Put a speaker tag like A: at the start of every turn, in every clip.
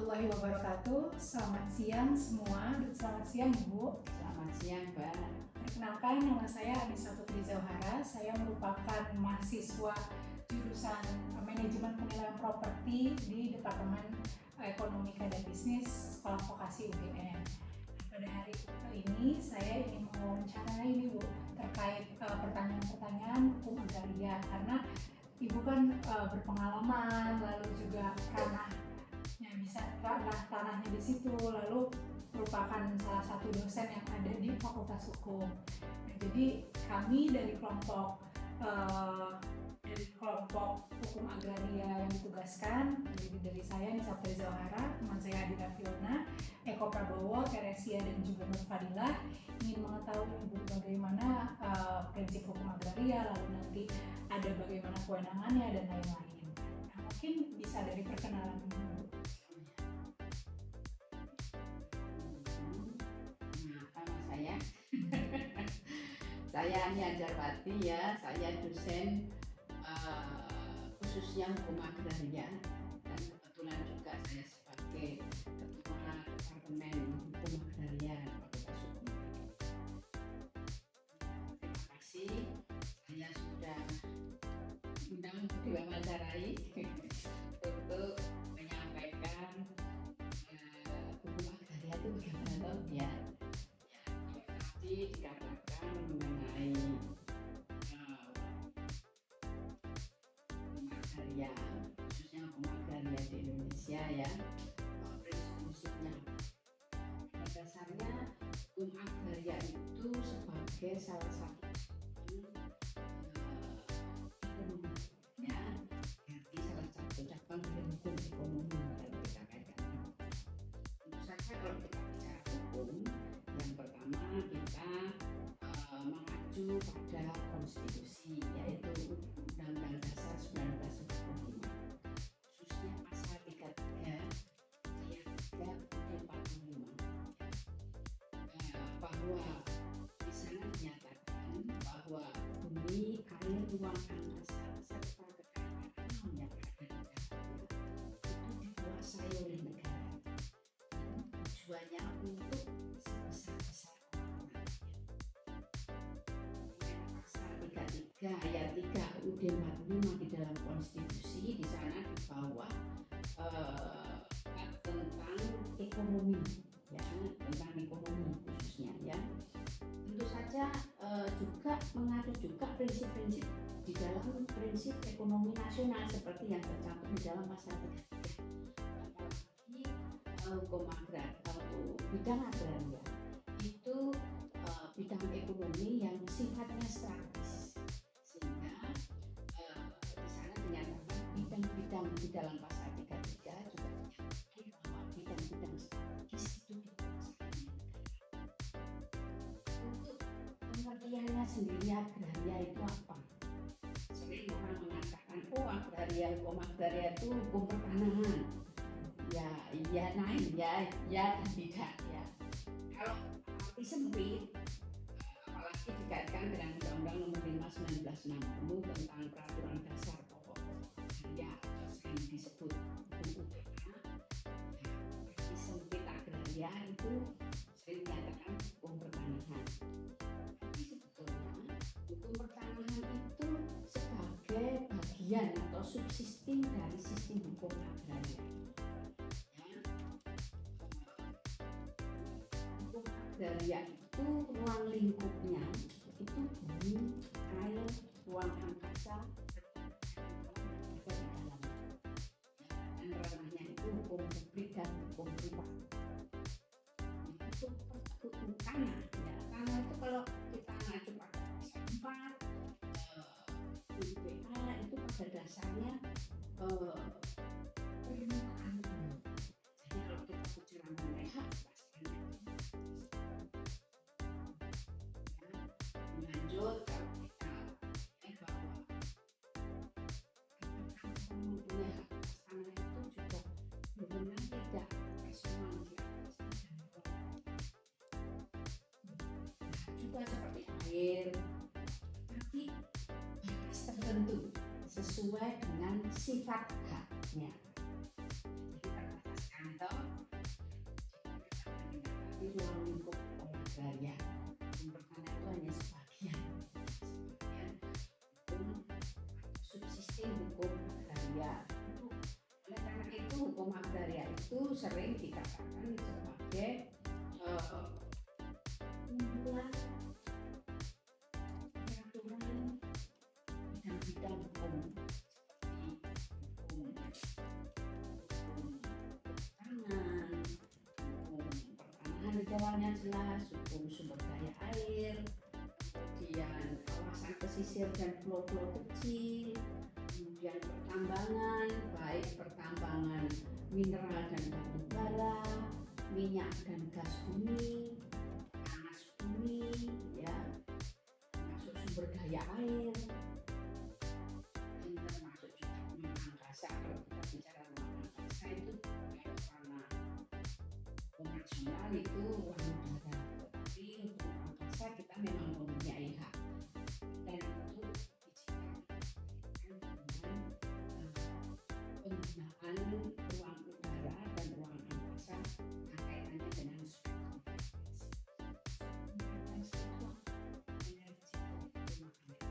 A: warahmatullahi wabarakatuh. Selamat siang semua, dan selamat siang Ibu.
B: Selamat siang, Mbak.
A: Perkenalkan, nama saya Anissa Putri Zauhara. Saya merupakan mahasiswa jurusan Manajemen Penilaian Properti di Departemen Ekonomika dan Bisnis Sekolah Vokasi UGM. Pada hari ini saya ingin mewawancarai Ibu terkait pertanyaan-pertanyaan hukum agraria, karena Ibu kan berpengalaman, lalu juga tanahnya di situ, lalu merupakan salah satu dosen yang ada di Fakultas Hukum. Nah, jadi kami dari kelompok hukum agraria yang ditugaskan, jadi dari saya Nisa Putri Zauhara, teman saya Adita Fiona, Eko Prabowo, Teresia, dan juga Nur Fadilah, ingin mengetahui Ibu bagaimana prinsip hukum agraria, lalu nanti ada bagaimana kewenangannya dan lain-lain. Nah, mungkin bisa dari perkenalan dulu.
B: Saya Ani Anjarwati ya, saya dosen khususnya hukum agraria, dan kebetulan juga saya sebagai ketua Departemen Hukum Agraria Fakultas Hukum. Terima kasih, saya sudah diundang untuk diwawancarai untuk menyampaikan hukum agraria itu bagaimana ya. Dikatakan mengenai hukum agraria, khususnya hukum agraria di Indonesia ya, prinsip-prinsipnya. Pada dasarnya hukum agraria itu sebagai salah satu ekonomi ya, jadi salah satu cabang dari hukum ekonomi yang kita kaitkan. Tentu saja kalau kita bicara hukum, yang pertama kita mengacu pada konstitusi, yaitu Undang-Undang Dasar 1945, khususnya pasal 33 ayat 3 45, bahwa di sana dinyatakan bahwa bumi, air, ruang angkasa serta kekayaan alam yang ada di dalamnya itu dikuasai oleh negara. Tujuannya untuk sebesar-besar orang rakyat. Pasal 33 ayat 3 UUD 45 di dalam konstitusi, di sana di bawah tentang ekonomi ya, tentang ekonomi khususnya ya. Tentu saja juga mengatur juga prinsip-prinsip di dalam prinsip ekonomi nasional seperti yang tercantum di dalam pasal 33. Hukum agraria atau bidang agraria itu bidang ekonomi yang sifatnya strategis, sehingga di sana dinyatakan bidang-bidang di dalam pasal 33 juga dinyatakan bahwa bidang-bidang strategis itu dikuasai negara. Untuk pengertiannya sendiri agraria itu apa? Sering orang mengatakan, oh agraria, hukum agraria itu hukum pertanahan. Ya naik ya tidak ya. Kalau arti sempit, apalagi dikaitkan dengan Undang-Undang Nomor 5 1960 tentang Peraturan Dasar Pokok ya, atau sering disebut hukum UPK, arti sempit agraria itu sering dikatakan hukum pertanahan. Tapi sebetulnya hukum pertanahan itu sebagai bagian atau subsistem dari sistem hukum agraria. Agraria itu ruang lingkupnya itu bumi, air, ruang angkasa, dan di dalamnya. Dan ranahnya itu hukum publik dan hukum privat. Itu hukum tanah. Ya, tanah itu kalau kita ngacu pada pasal 4 UPK itu pada dasarnya permukaan bumi. Jadi kalau kita bicara mengenai hak lanjut, kalau kita bahwa mempunyai hak atas tanah itu juga benar tidak personal juga seperti air, tapi batas tertentu sesuai dengan sifat haknya. Jadi terbatas kantor berarti ruang lingkup agraria. Hukum pertanahan itu hanya sebagian hukum subsisting hukum agraria. Oleh karena itu hukum agraria itu sering dikatakan sebagai kumpulan peraturan bidang-bidang hukum seperti hukum pertanahan, hukum pertanahan di awalnya jelas, hukum sumber daya air, kemudian kawasan pesisir dan pulau-pulau kecil, kemudian pertambangan, baik pertambangan mineral dan batu bara, minyak dan gas bumi, panas bumi, ya, termasuk sumber daya air, dan termasuk juga ruang angkasa. Kalau kita bicara ruang angkasa itu karena konvensional itu ruang udara, tetapi untuk angkasa kita memang mempunyai hak dan itu dengan penggunaan ruang udara dan ruang angkasa kaitannya dengan spektrum frekuensi elektromagnetik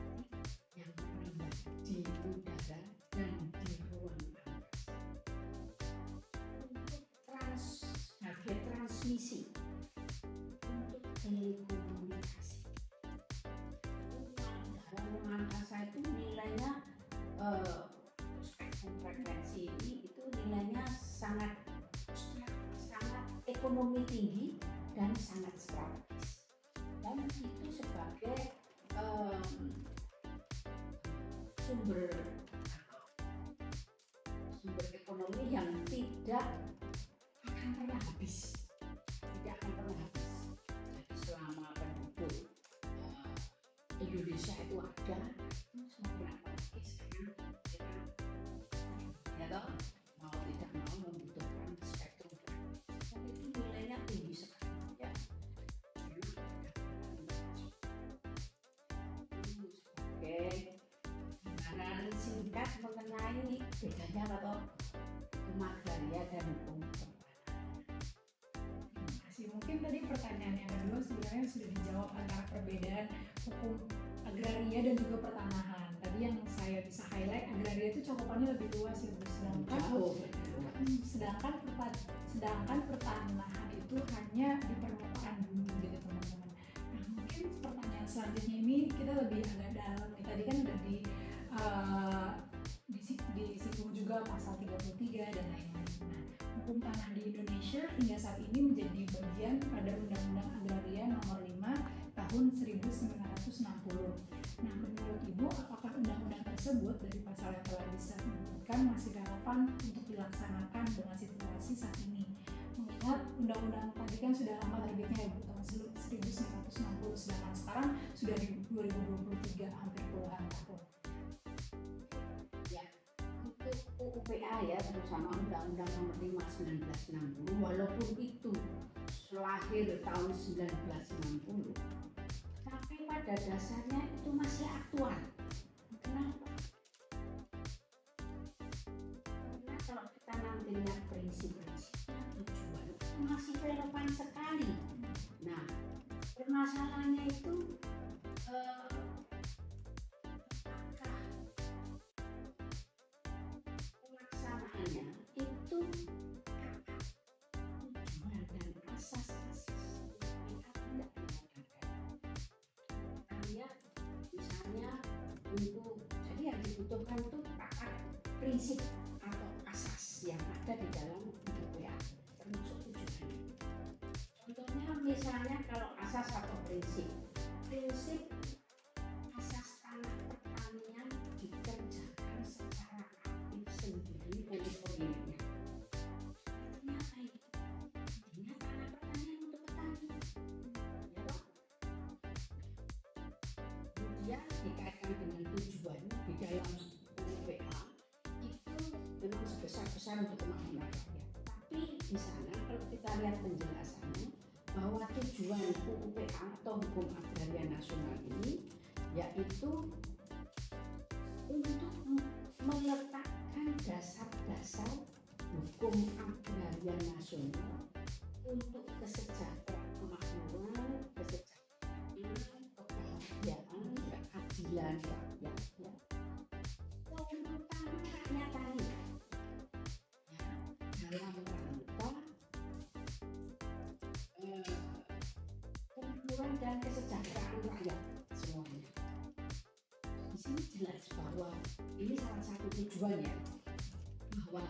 B: yang menambah di udara dan di ruang angkasa untuk sebagai transmisi untuk telekomunikasi. Ruang angkasa itu nilainya spektrum frekuensi ini itu nilainya sangat ekonomi tinggi dan sangat strategis, dan itu sebagai sumber ekonomi yang tidak akan pernah habis, Jadi selama penduduk Indonesia itu ada, semakin apalagi sekarang kita ya toh, mau tidak mau membutuhkan spektrum frekuensi. Itu nilainya tinggi sekali ya. Sebagai gambaran singkat mengenai bedanya atau hukum agraria dan hukum pertanahan.
A: Terima kasih. Mungkin tadi pertanyaan yang kedua sebenarnya sudah dijawab antara perbedaan hukum agraria dan juga pertanahan. Tadi yang saya bisa highlight, agraria itu cakupannya lebih luas ya, Bu. Sedangkan pertanahan itu hanya di permukaan bumi gitu, teman-teman. Nah, mungkin pertanyaan selanjutnya ini kita lebih agak dalam. Tadi kan udah disinggung juga pasal 33 dan lain-lain. Nah, hukum tanah di Indonesia hingga saat ini menjadi bagian pada Undang-Undang Agraria Nomor 5 Tahun 1960. Nah, menurut Ibu, apakah undang-undang tersebut dari pasal yang telah disebutkan masih relevan untuk dilaksanakan dengan situasi saat ini? Mengingat undang-undang tadi kan sudah lama terbitnya ya, Bu, tahun 1960, sedangkan sekarang sudah di 2023, hampir puluhan tahun.
B: Ya, untuk UUPA ya, terutama Undang-Undang Nomor 5 1960, walaupun itu lahir tahun 1960, tapi pada dasarnya itu masih aktual. Kenapa? Karena kalau kita nanti lihat prinsip-prinsipnya, tujuan itu masih relevan sekali. Nah, permasalahannya itu apakah pelaksanaannya itu tujuan dan asas-asas tidak dilaksanakan. Kita lihat misalnya untuk jadi yang dibutuhkan itu prinsip atau asas yang ada di dalam UUPA, termasuk tujuan. Contohnya misalnya kalau asas atau prinsip asas tanah pertanian dikerjakan secara aktif sendiri oleh pemiliknya. Artinya apa itu? Artinya tanah pertanian untuk petani. Ya toh? Kemudian dikaitkan dengan tujuan di dalam UUPA itu memang sebesar-besar untuk kemakmuran rakyat. Tapi di sana kalau kita lihat penjelasannya bahwa tujuan UUPA atau Hukum Agraria Nasional ini yaitu untuk meletakkan dasar-dasar hukum agraria nasional untuk kesejahteraan dan kesejahteraan rakyat semuanya. Di sini jelas bahwa ini salah satu tujuannya, bahwa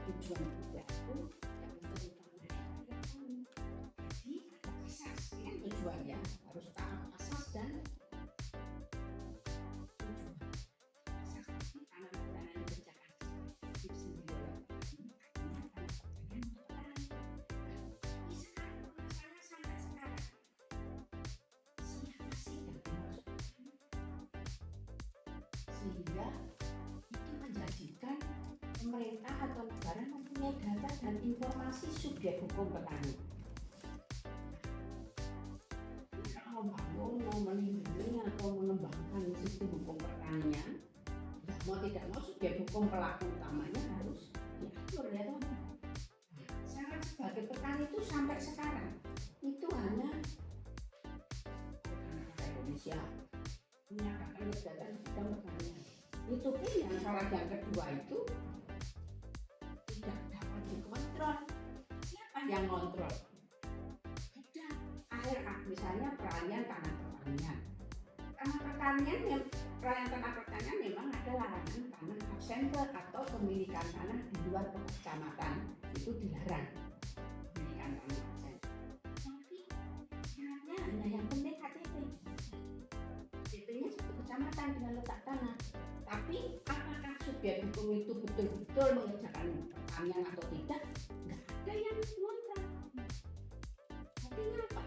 B: tujuan kita itu yang terutama dari ekonomi. Jadi ada asas kan tujuannya, harus taat asas dan tujuan. Asas tadi tanam pertanian kerjakan itu sendiri oleh petani, artinya tanam pertanian untuk petani. Tapi sekarang masalah sampai sekarang, siapa sih yang dimaksud petani? Sehingga itu menjadikan pemerintah atau negara mempunyai data dan informasi subjek hukum petani. Kalau mau melindungi atau mengembangkan sistem hukum pertanian, mau tidak mau subjek hukum pelaku utamanya harus diatur ya toh. Syarat sebagai petani itu sampai sekarang itu hanya Indonesia menyatakan kegiatan bidang pertanian. Itu pun yang syarat yang kedua itu tidak dapat dikontrol. Siapa yang kontrol? Ada akhir misalnya peralihan tanah pertanian. Tanah pertanian, peralihan tanah pertanian memang ada larangan tanah absenter atau pemilikan tanah di luar kecamatan itu dilarang pemilikan tanah absen. Tapi syaratnya hanya yang penting KTP. KTP-nya satu kecamatan dengan letak tanah. Tapi apakah subjek hukum itu betul-betul mengerjakan pertanian atau tidak? Nggak ada yang mengontrol. Artinya apa?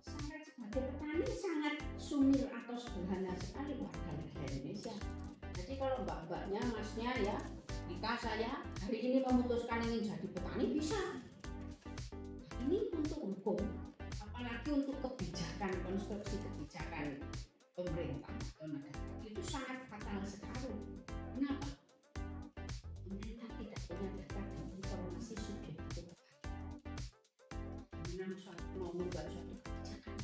B: Syarat sebagai petani sangat sumir atau sederhana sekali warga negara Indonesia. Jadi kalau mbak-mbaknya, masnya ya, jika saya hari ini memutuskan ingin jadi petani bisa. Ini untuk hukum, apalagi untuk kebijakan, konstruksi kebijakan pemerintah atau negara itu sangat fatal sekali. Kenapa? Pemerintah tidak punya data dan informasi subjek hukum. Mau membuat suatu kebijakan.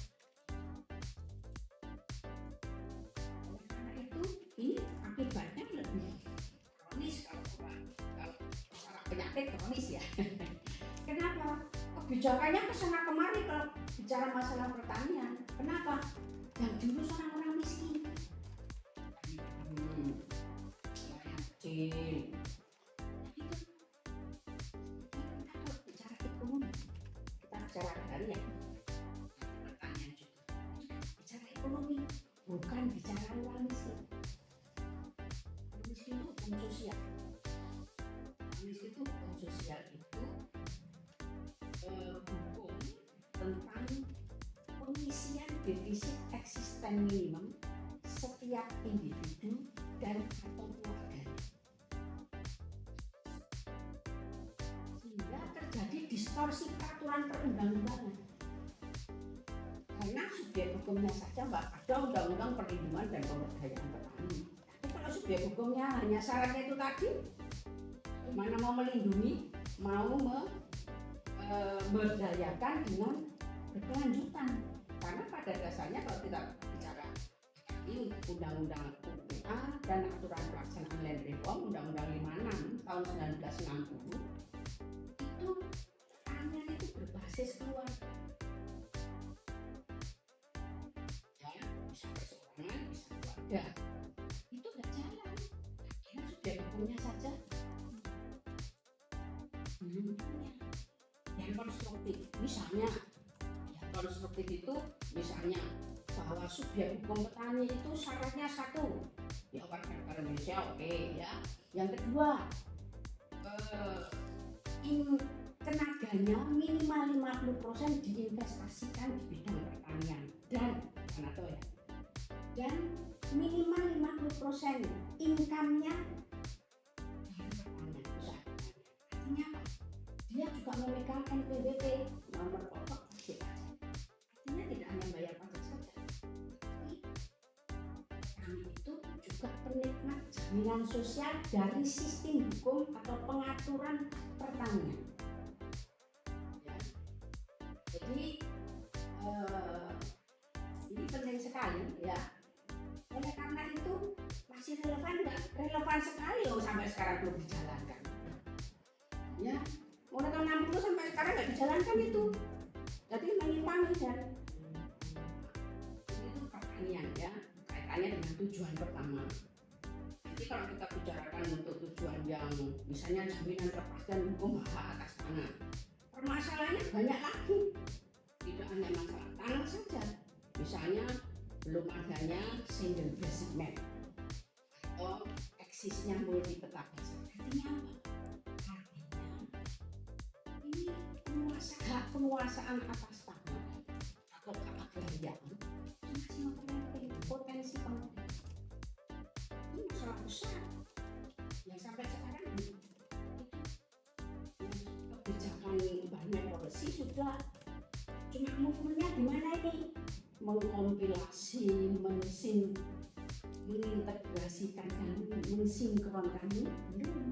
B: Oleh karena itu, ini akibatnya lebih kronis kalau masalah penyakit kronis ya. Kenapa? Kebijakannya kesana kemari kalau bicara masalah pertanian. Kenapa? Yang diurus orang-orang miskin. Kecil. Kita kalau bicara ekonomi, kita bicara agraria, pertanian juga. Bicara ekonomi, bukan bicara orang miskin. Orang miskin itu hukum sosial. Orang miskin itu hukum sosial itu hukum tentang pengisian defisit eksisten minimum setiap individu dan atau keluarga, sehingga terjadi distorsi peraturan perundang-undangan karena subjek hukumnya saja ada undang-undang perlindungan dan pemberdayaan petani. Tapi kalau subjek hukumnya hanya syaratnya itu tadi, mana mau melindungi, mau memberdayakan dengan berkelanjutan. Karena pada dasarnya kalau kita bicara ini undang-undang UPA dan aturan pelaksanaan land reform undang-undang 56 tahun 1960 itu pertanian itu berbasis keluarga. Ya, bisa perseorangan, bisa keluarga. Itu nggak jalan. Karena subjek hukumnya saja belum punya. Yang konstruktif, misalnya konstruktif itu misalnya bahwa subjek hukum petani itu syaratnya satu, ya warga negara Indonesia oke, ya. Yang kedua, tenaganya minimal 50% diinvestasikan di bidang pertanian dan minimal 50% income-nya dari pertanian usaha. Artinya apa? Dia juga memegang NPWP nomor pokok wajib pajak. Artinya tidak hanya bayar pajak saja, tapi kami itu juga penikmat jaminan sosial dari sistem hukum atau pengaturan pertanian. Ya. Jadi ini penting sekali ya. Oleh karena itu masih relevan nggak? Relevan sekali loh sampai sekarang belum dijalankan. Ya, mulai tahun 60 sampai sekarang nggak dijalankan itu. Jadi menyimpang dan pertanian ya, kaitannya dengan tujuan pertama. Nanti kalau kita bicarakan untuk tujuan yang misalnya jaminan kepastian hukum hak atas tanah, permasalahannya banyak lagi. Tidak hanya masalah tanah saja, misalnya belum adanya single basic map atau eksisnya multi peta basic. Artinya apa? Artinya ini hak penguasaan atas tanah atau hak agraria masih mempunyai potensi konflik. Ini masalah besar yang sampai sekarang itu kebijakan banyak policy sudah cuma movementnya gimana ini mengkompilasi, mengintegrasikan dan mensinkronkan belum,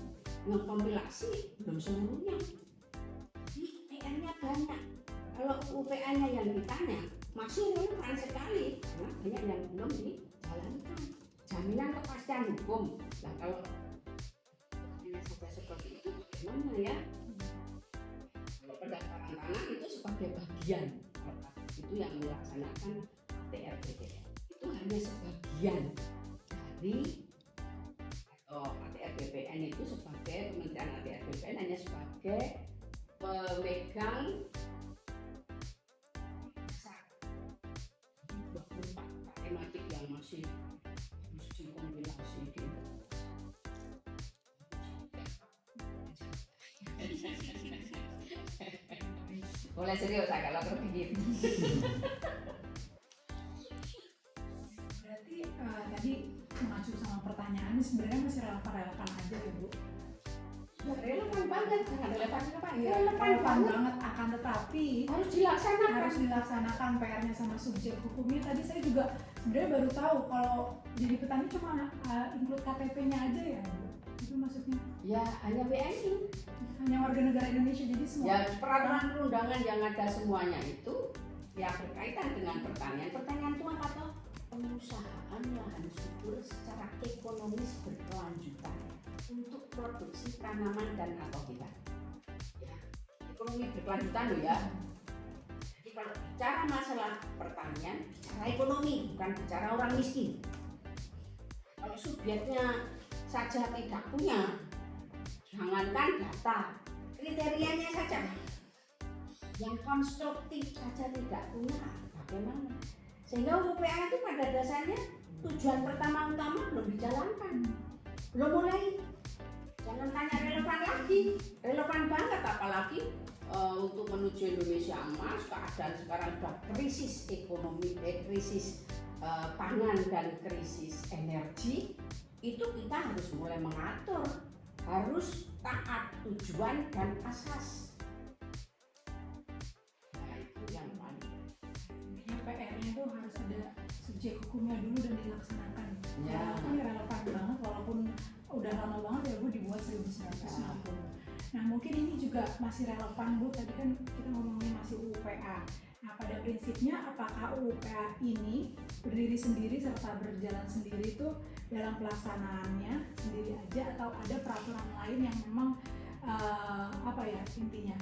B: mengkompilasi belum seluruhnya. Jadi PR-nya banyak. Kalau UPA-nya yang ditanya masih relevan sekali karena banyak yang belum dijalankan. Jaminan kepastian hukum. Nah kalau hanya saja seperti itu bagaimana ya? Kalau pendaftaran tanah itu sebagai bagian itu yang melaksanakan ATR BPN itu hanya sebagian dari atau ATR BPN itu sebagai Kementerian ATR BPN hanya sebagai pemegang 24 tematik yang masih harus dikompilasi di mulai serius kalau terpikir.
A: Berarti tadi mengacu sama pertanyaan ini sebenarnya masih relevan aja ya Bu?
B: Ya, relevan banget, sangat relevan
A: Ya,
B: relevan
A: banget. Akan tetapi
B: harus
A: dilaksanakan PR-nya sama subjek hukumnya. Tadi saya juga sebenarnya baru tahu kalau jadi petani cuma include KTP-nya aja ya Bu? Itu maksudnya?
B: Ya hanya BNI,
A: hanya warga negara Indonesia, jadi semua
B: ya peraturan perundangan yang ada semuanya itu ya berkaitan dengan pertanian. Pertanian itu apa toh? Pengusahaan lahan subur secara ekonomis berkelanjutan untuk produksi tanaman dan atau hitan. Ya, ekonomi berkelanjutan loh ya. Jadi kalau bicara masalah pertanian, bicara ekonomi, bukan bicara orang miskin. Kalau subjeknya saja tidak punya, jangankan data, kriterianya saja yang konstruktif saja tidak punya, bagaimana? Sehingga UPA itu pada dasarnya tujuan pertama utama belum dijalankan, belum mulai. Jangan tanya relevan lagi, relevan banget apalagi untuk menuju Indonesia emas. Keadaan sekarang sudah krisis ekonomi, krisis pangan dan krisis energi. Itu kita harus mulai mengatur, harus taat tujuan dan asas. Nah itu yang paling.
A: PR-nya itu harus ada subjek hukumnya dulu dan dilaksanakan.
B: Ya.
A: Ini relevan banget walaupun udah lama banget ya Bu, dibuat 1990. Nah mungkin ini juga masih relevan Bu, tadi kan kita ngomongin masih UPA. Nah pada prinsipnya apakah UPA ini berdiri sendiri serta berjalan sendiri itu dalam pelaksanaannya sendiri aja atau ada peraturan lain yang memang apa ya intinya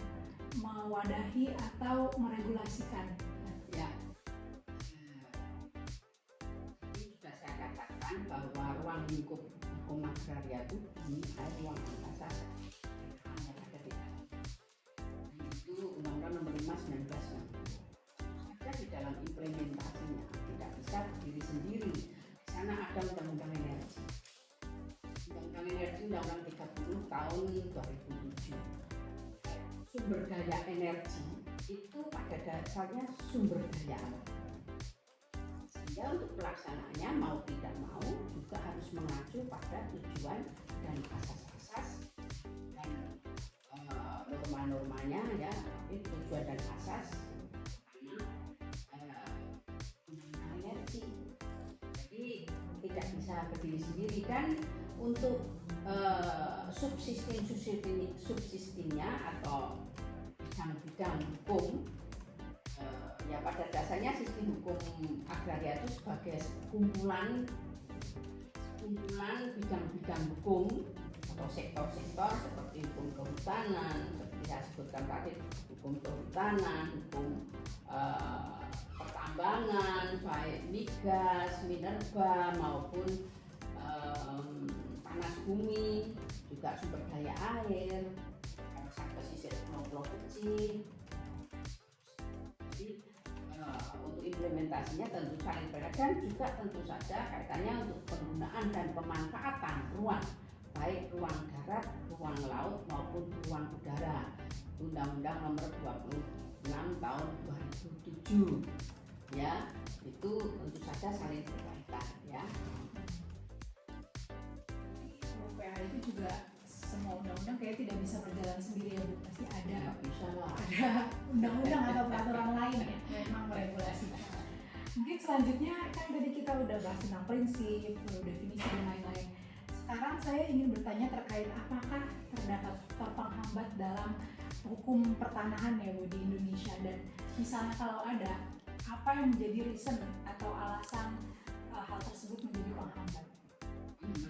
A: mewadahi atau meregulasikan?
B: Ya, ini sudah saya katakan bahwa ruang lingkup hukum agraria itu di ruang angkasa yang ada di dalam. Itu Undang-Undang Nomor 5 1990. Saja di dalam implementasinya tidak bisa berdiri sendiri. Di sana ada Undang-Undang Energi. Undang-Undang Energi Undang-Undang 30 tahun 2007. Sumber daya energi itu pada dasarnya sumber daya alam. Sehingga untuk pelaksanaannya mau tidak mau juga harus mengacu pada tujuan dan asas-asas dan norma-normanya ya, tujuan dan asas undang-undang energi. Jadi tidak bisa berdiri sendiri dan untuk subsistimnya atau bidang-bidang hukum ya pada dasarnya sistem hukum agraria itu sebagai kumpulan bidang-bidang hukum atau sektor-sektor seperti hukum kehutanan, seperti saya sebutkan tadi, hukum kehutanan, hukum pertambangan pertambangan, baik migas, minerba maupun panas bumi, juga sumber daya air, kawasan pesisir pulau-pulau kecil. Jadi untuk implementasinya tentu saling berbeda dan juga tentu saja kaitannya untuk penggunaan dan pemanfaatan ruang, baik ruang darat, ruang laut maupun ruang udara. Undang-Undang Nomor 26 Tahun 2007 ya, itu tentu saja saling berkaitan ya.
A: UPH itu juga semua undang-undang kayak tidak bisa berjalan sendiri ya Bu, pasti ada undang-undang atau peraturan lain ya memang meregulasi. Mungkin selanjutnya kan tadi kita udah bahas tentang prinsip, definisi dan lain-lain. Sekarang saya ingin bertanya terkait apakah terdapat penghambat dalam hukum pertanahan ya Bu di Indonesia, dan misalnya kalau ada, apa yang menjadi reason atau alasan hal tersebut menjadi penghambat?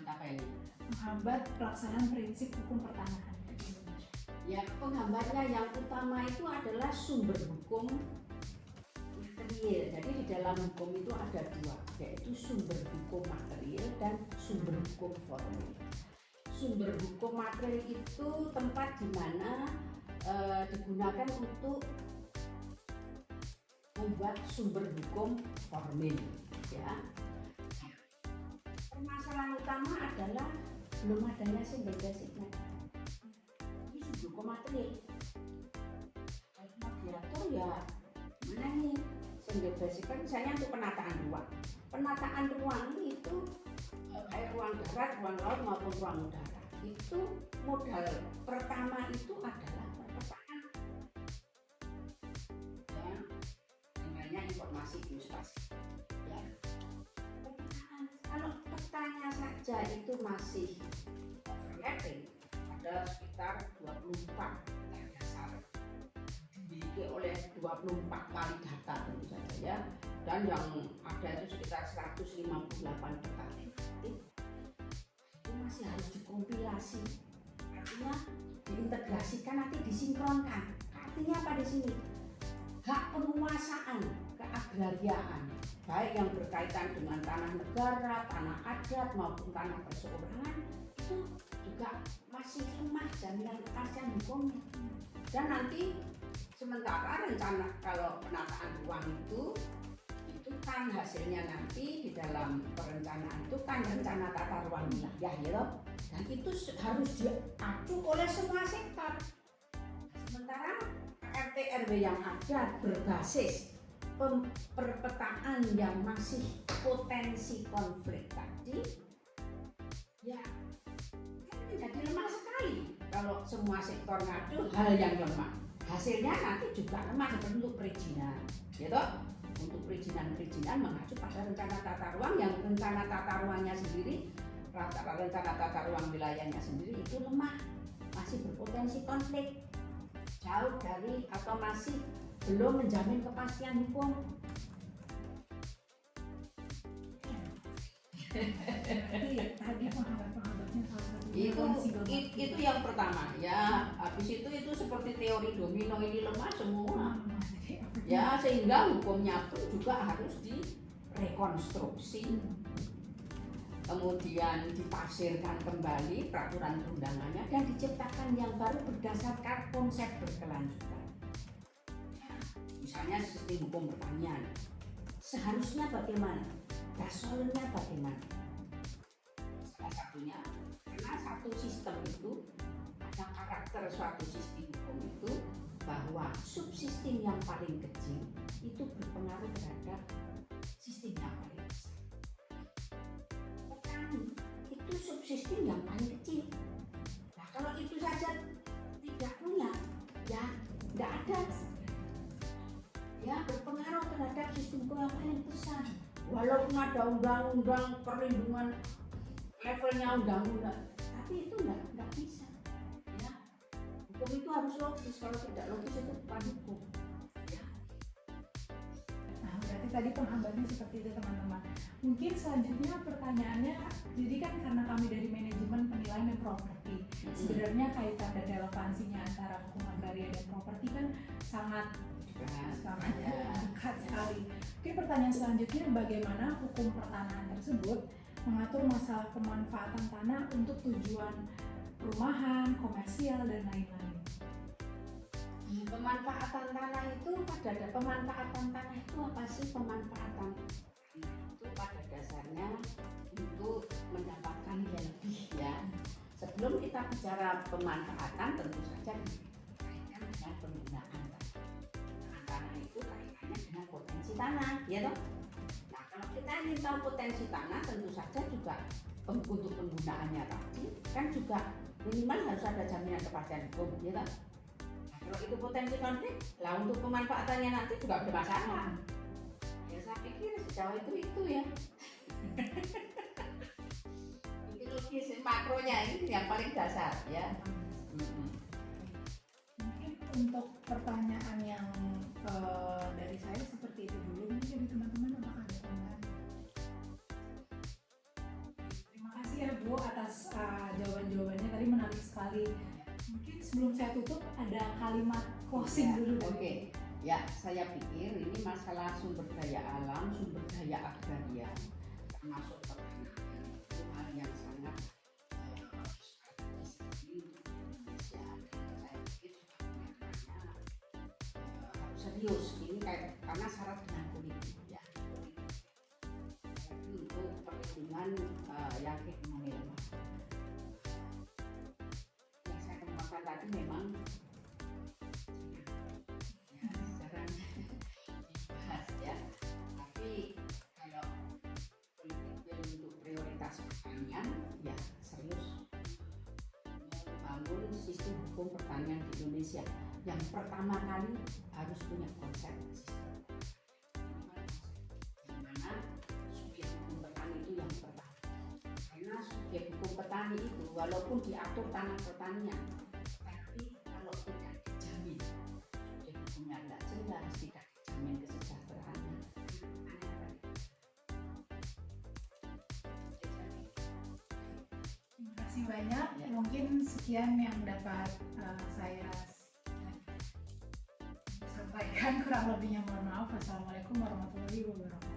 B: Apa ini?
A: Menghambat pelaksanaan prinsip hukum pertanahan di Indonesia.
B: Ya, penghambatnya yang utama itu adalah sumber hukum material. Jadi di dalam hukum itu ada dua, yaitu sumber hukum material dan sumber hukum formil. Sumber hukum material itu tempat di mana digunakan untuk membuat sumber hukum formil ya. Permasalahan utama adalah belum adanya single basicnya. Ini sumber hukum material. Kalau diatur ya mana nih single basic kan misalnya untuk penataan ruang. Penataan ruang itu kayak ruang darat, ruang laut maupun ruang udara. Itu modal pertama itu adalah perpetaan. Ya, namanya informasi geospasial. Ya. Perpetaan. Kalau petanya saja itu masih overlapping, ada sekitar 24 peta dasar dimiliki oleh 24 kali data tentu saja ya, dan yang ada itu sekitar 158 peta tematik. Itu masih harus dikompilasi, artinya diintegrasikan, nanti disinkronkan. Artinya apa di sini? Hak penguasaan keagrariaan, baik yang berkaitan dengan tanah negara, tanah adat maupun tanah perseorangan, itu juga masih lemah jaminan kepastian hukumnya. Dan nanti sementara rencana kalau penataan ruang itu kan hasilnya nanti di dalam perencanaan itu kan rencana tata ruang wilayah ya loh, dan itu harus diacu oleh semua sektor. Sementara RT RW yang ada berbasis perpetaan yang masih potensi konflik tadi ya kan menjadi lemah sekali. Kalau semua sektor ngacu hal yang lemah, hasilnya nanti juga lemah. Seperti untuk perizinan ya toh, untuk perizinan mengacu pada rencana tata ruang, yang rencana tata ruangnya sendiri, rencana tata ruang wilayahnya sendiri itu lemah, masih berpotensi konflik, jauh dari atau masih belum menjamin kepastian hukum.
A: Tadi penghambat-penghambatnya salah satu
B: itu yang pertama ya. Habis itu seperti teori domino, ini lemah semua ya, sehingga hukumnya pun juga harus direkonstruksi, kemudian ditafsirkan kembali peraturan perundangannya dan diciptakan yang baru berdasarkan konsep berkelanjutan. Misalnya sistem hukum pertanian seharusnya bagaimana, gasolnya bagaimana. Salah satunya karena satu sistem itu ada karakter suatu sistem hukum itu bahwa subsistem yang paling kecil itu berpengaruh terhadap sistem yang paling besar. Petani itu subsistem yang paling kecil. Nah kalau itu saja tidak punya, ya tidak ada. Ya berpengaruh terhadap sistem hukum yang paling besar. Walaupun ada undang-undang perlindungan levelnya undang-undang, tapi itu nggak bisa. Ya, hukum itu harus logis. Kalau tidak logis itu bukan hukum. Ya.
A: Nah, berarti tadi penghambatnya seperti itu teman-teman. Mungkin selanjutnya pertanyaannya, jadi kan karena kami dari manajemen penilaian dan properti, sebenarnya kaitan dan relevansinya antara hukum agraria dan properti kan sangat sangat
B: Ya.
A: dekat sekali. Oke, pertanyaan selanjutnya, bagaimana hukum pertanahan tersebut mengatur masalah pemanfaatan tanah untuk tujuan perumahan, komersial, dan lain-lain?
B: Pemanfaatan tanah itu pemanfaatan tanah itu apa sih? Pemanfaatan tanah itu pada dasarnya untuk mendapatkan nilai lebih ya. Sebelum kita bicara pemanfaatan, tentu saja dikaitkan dengan penggunaan tanah. Tanah itu kaitannya dengan potensi tanah, ya toh? Nah, kalau kita ingin tahu potensi tanah, tentu saja juga untuk penggunaannya tadi kan juga minimal harus ada jaminan kepastian hukum, ya toh? Kalau itu potensi konflik, lah untuk pemanfaatannya nanti juga bermasalah. Ya saya pikir sejauh itu ya. Itu logis makronya ini yang paling dasar ya.
A: Mungkin untuk pertanyaan yang dari saya seperti itu dulu. Mungkin dari teman-teman apakah ada tambahan? Terima kasih ya Bu atas jawaban-jawabannya, tadi menarik sekali. Mungkin sebelum saya tutup ada kalimat closing
B: Ya,
A: dulu.
B: Oke. Ya, saya pikir ini masalah sumber daya alam, sumber daya agraria, termasuk pertanian, itu hal yang sangat strategis untuk Indonesia. Dan saya pikir juga penanganannya harus serius. Ini karena syarat dengan politik ya. Jadi untuk perlindungan yang ekonomi lemah. Yang saya kemukakan tadi memang jarang dibahas ya, tapi kalau politik untuk prioritas pertanian ya serius membangun sistem hukum pertanian di Indonesia. Yang pertama kali harus punya konsep sistem yang mana subjek hukum petani itu yang pertama, karena subjek hukum petani itu walaupun diatur tanah pertanian, tapi kalau tidak dijamin subjek hukumnya tidak jelas, tidak dijamin kesejahteraannya.
A: Terima kasih banyak.
B: Ya.
A: Mungkin sekian yang dapat saya sampaikan. Kurang lebihnya mohon maaf. Wassalamualaikum warahmatullahi wabarakatuh.